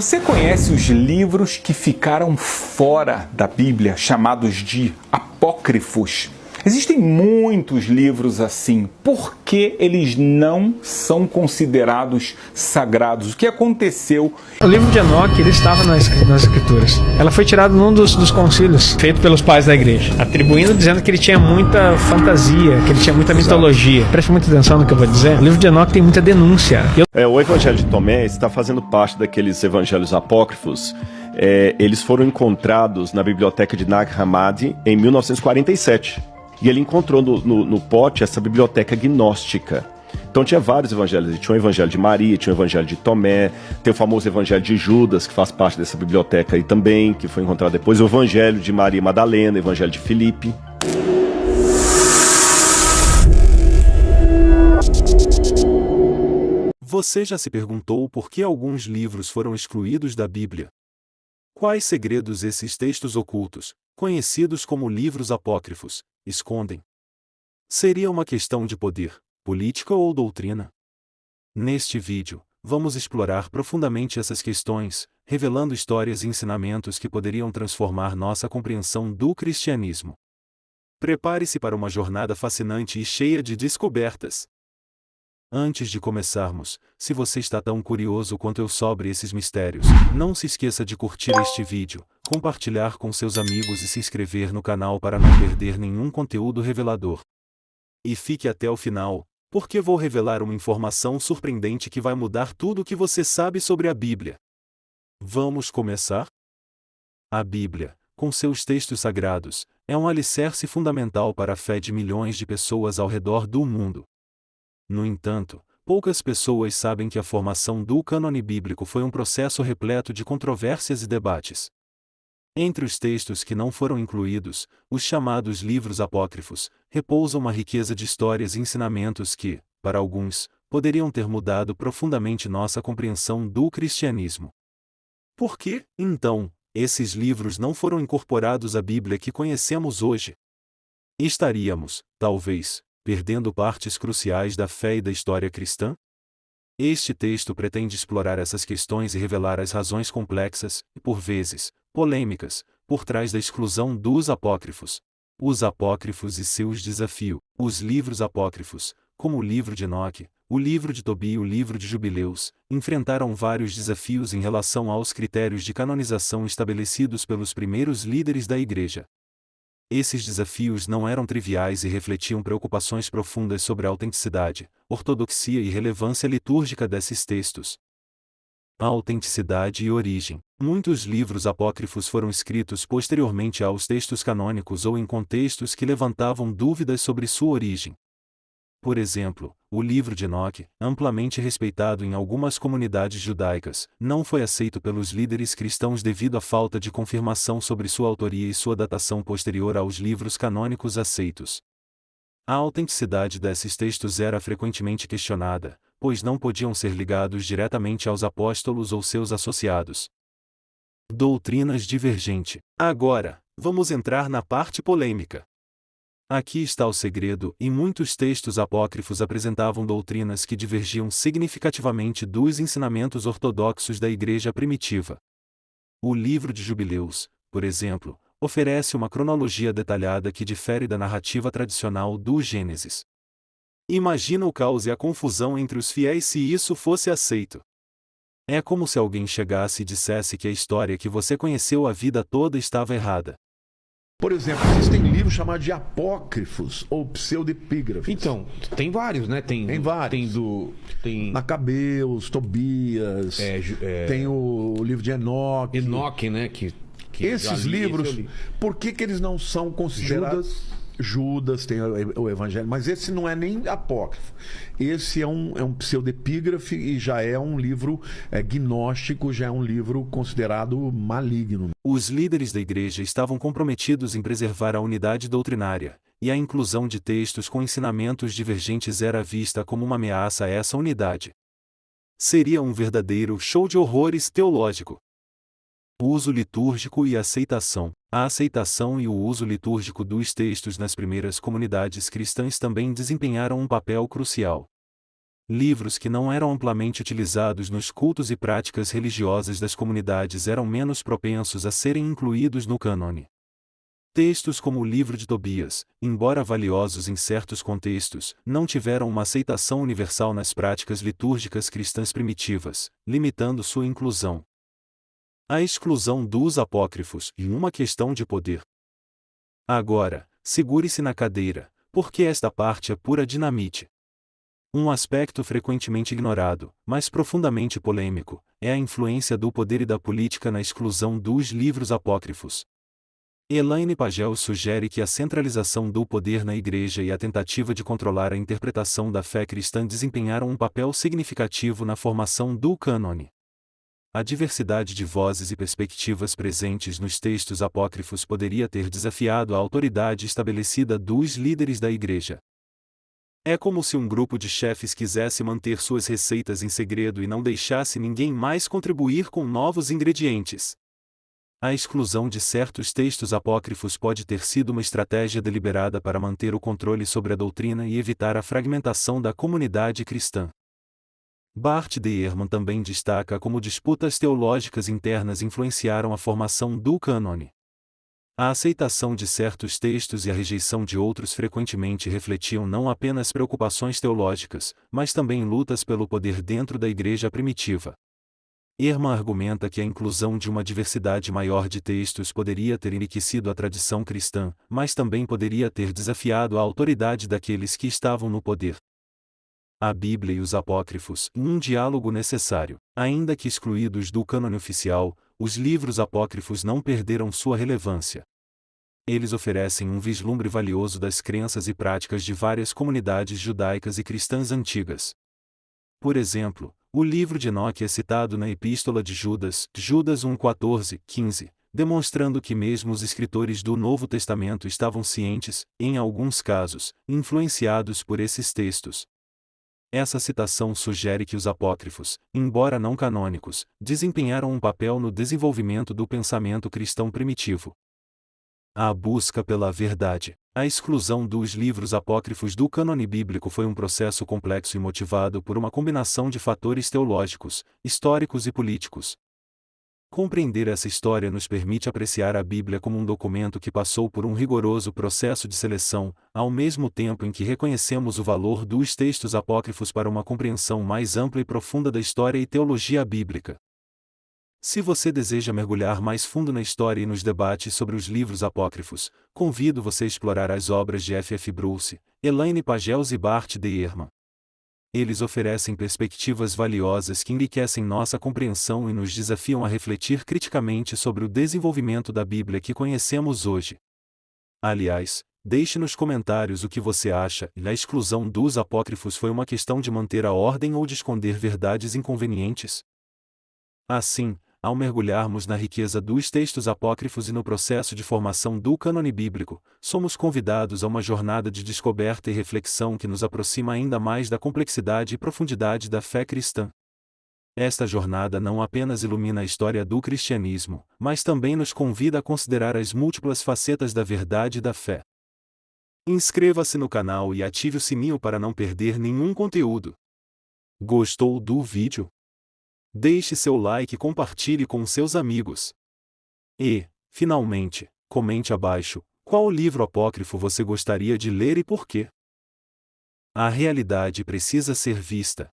Você conhece os livros que ficaram fora da Bíblia, chamados de apócrifos? Existem muitos livros assim. Por que eles não são considerados sagrados? O que aconteceu? O livro de Enoque, ele estava nas escrituras. Ela foi tirada num dos concílios, feito pelos pais da igreja, atribuindo, dizendo que ele tinha muita fantasia, que ele tinha muita mitologia. Preste muita atenção no que eu vou dizer. O livro de Enoque tem muita denúncia. O Evangelho de Tomé está fazendo parte daqueles evangelhos apócrifos. Eles foram encontrados na biblioteca de Nag Hammadi em 1947. E ele encontrou no pote essa biblioteca gnóstica. Então tinha vários evangelhos. Tinha o evangelho de Maria, tinha o evangelho de Tomé, tem o famoso evangelho de Judas, que faz parte dessa biblioteca aí também, que foi encontrado depois, o evangelho de Maria Madalena, o evangelho de Filipe. Você já se perguntou por que alguns livros foram excluídos da Bíblia? Quais segredos esses textos ocultos, conhecidos como livros apócrifos, escondem? Seria uma questão de poder, política ou doutrina? Neste vídeo, vamos explorar profundamente essas questões, revelando histórias e ensinamentos que poderiam transformar nossa compreensão do cristianismo. Prepare-se para uma jornada fascinante e cheia de descobertas. Antes de começarmos, se você está tão curioso quanto eu sobre esses mistérios, não se esqueça de curtir este vídeo, compartilhar com seus amigos e se inscrever no canal para não perder nenhum conteúdo revelador. E fique até o final, porque vou revelar uma informação surpreendente que vai mudar tudo o que você sabe sobre a Bíblia. Vamos começar? A Bíblia, com seus textos sagrados, é um alicerce fundamental para a fé de milhões de pessoas ao redor do mundo. No entanto, poucas pessoas sabem que a formação do cânone bíblico foi um processo repleto de controvérsias e debates. Entre os textos que não foram incluídos, os chamados livros apócrifos, repousa uma riqueza de histórias e ensinamentos que, para alguns, poderiam ter mudado profundamente nossa compreensão do cristianismo. Por que, então, esses livros não foram incorporados à Bíblia que conhecemos hoje? Estaríamos, talvez, perdendo partes cruciais da fé e da história cristã? Este texto pretende explorar essas questões e revelar as razões complexas, e por vezes, polêmicas, por trás da exclusão dos apócrifos. Os apócrifos e seus desafios. Os livros apócrifos, como o livro de Enoque, o livro de Tobit e o livro de Jubileus, enfrentaram vários desafios em relação aos critérios de canonização estabelecidos pelos primeiros líderes da Igreja. Esses desafios não eram triviais e refletiam preocupações profundas sobre a autenticidade, ortodoxia e relevância litúrgica desses textos. A autenticidade e origem. Muitos livros apócrifos foram escritos posteriormente aos textos canônicos ou em contextos que levantavam dúvidas sobre sua origem. Por exemplo, o livro de Enoque, amplamente respeitado em algumas comunidades judaicas, não foi aceito pelos líderes cristãos devido à falta de confirmação sobre sua autoria e sua datação posterior aos livros canônicos aceitos. A autenticidade desses textos era frequentemente questionada, pois não podiam ser ligados diretamente aos apóstolos ou seus associados. Doutrinas divergentes. Agora, vamos entrar na parte polêmica. Aqui está o segredo, e muitos textos apócrifos apresentavam doutrinas que divergiam significativamente dos ensinamentos ortodoxos da Igreja primitiva. O livro de Jubileus, por exemplo, oferece uma cronologia detalhada que difere da narrativa tradicional do Gênesis. Imagina o caos e a confusão entre os fiéis se isso fosse aceito. É como se alguém chegasse e dissesse que a história que você conheceu a vida toda estava errada. Por exemplo, existem livros chamados de apócrifos ou pseudepígrafos. Então, tem vários, né? Tem vários. Tem Macabeus, Tobias, tem o livro de Enoque. Enoque, né? Que Esses livros, por que eles não são considerados... Judas tem o Evangelho, mas esse não é nem apócrifo. Esse é um pseudepígrafe e já é um livro gnóstico, já é um livro considerado maligno. Os líderes da Igreja estavam comprometidos em preservar a unidade doutrinária, e a inclusão de textos com ensinamentos divergentes era vista como uma ameaça a essa unidade. Seria um verdadeiro show de horrores teológico. Uso litúrgico e aceitação. A aceitação e o uso litúrgico dos textos nas primeiras comunidades cristãs também desempenharam um papel crucial. Livros que não eram amplamente utilizados nos cultos e práticas religiosas das comunidades eram menos propensos a serem incluídos no cânone. Textos como o livro de Tobias, embora valiosos em certos contextos, não tiveram uma aceitação universal nas práticas litúrgicas cristãs primitivas, limitando sua inclusão. A exclusão dos apócrifos e uma questão de poder. Agora, segure-se na cadeira, porque esta parte é pura dinamite. Um aspecto frequentemente ignorado, mas profundamente polêmico, é a influência do poder e da política na exclusão dos livros apócrifos. Elaine Pagel sugere que a centralização do poder na Igreja e a tentativa de controlar a interpretação da fé cristã desempenharam um papel significativo na formação do cânone. A diversidade de vozes e perspectivas presentes nos textos apócrifos poderia ter desafiado a autoridade estabelecida dos líderes da Igreja. É como se um grupo de chefes quisesse manter suas receitas em segredo e não deixasse ninguém mais contribuir com novos ingredientes. A exclusão de certos textos apócrifos pode ter sido uma estratégia deliberada para manter o controle sobre a doutrina e evitar a fragmentação da comunidade cristã. Bart de Ehrman também destaca como disputas teológicas internas influenciaram a formação do cânone. A aceitação de certos textos e a rejeição de outros frequentemente refletiam não apenas preocupações teológicas, mas também lutas pelo poder dentro da igreja primitiva. Ehrman argumenta que a inclusão de uma diversidade maior de textos poderia ter enriquecido a tradição cristã, mas também poderia ter desafiado a autoridade daqueles que estavam no poder. A Bíblia e os apócrifos, um diálogo necessário. Ainda que excluídos do cânone oficial, os livros apócrifos não perderam sua relevância. Eles oferecem um vislumbre valioso das crenças e práticas de várias comunidades judaicas e cristãs antigas. Por exemplo, o livro de Enoque é citado na Epístola de Judas, Judas 1:14, 15, demonstrando que mesmo os escritores do Novo Testamento estavam cientes, em alguns casos, influenciados por esses textos. Essa citação sugere que os apócrifos, embora não canônicos, desempenharam um papel no desenvolvimento do pensamento cristão primitivo. A busca pela verdade. A exclusão dos livros apócrifos do cânone bíblico foi um processo complexo e motivado por uma combinação de fatores teológicos, históricos e políticos. Compreender essa história nos permite apreciar a Bíblia como um documento que passou por um rigoroso processo de seleção, ao mesmo tempo em que reconhecemos o valor dos textos apócrifos para uma compreensão mais ampla e profunda da história e teologia bíblica. Se você deseja mergulhar mais fundo na história e nos debates sobre os livros apócrifos, convido você a explorar as obras de F. F. Bruce, Elaine Pagel e Bart de Ehrman. Eles oferecem perspectivas valiosas que enriquecem nossa compreensão e nos desafiam a refletir criticamente sobre o desenvolvimento da Bíblia que conhecemos hoje. Aliás, deixe nos comentários o que você acha. A exclusão dos apócrifos foi uma questão de manter a ordem ou de esconder verdades inconvenientes? Assim, ao mergulharmos na riqueza dos textos apócrifos e no processo de formação do cânone bíblico, somos convidados a uma jornada de descoberta e reflexão que nos aproxima ainda mais da complexidade e profundidade da fé cristã. Esta jornada não apenas ilumina a história do cristianismo, mas também nos convida a considerar as múltiplas facetas da verdade e da fé. Inscreva-se no canal e ative o sininho para não perder nenhum conteúdo. Gostou do vídeo? Deixe seu like e compartilhe com seus amigos. E, finalmente, comente abaixo qual livro apócrifo você gostaria de ler e por quê. A realidade precisa ser vista.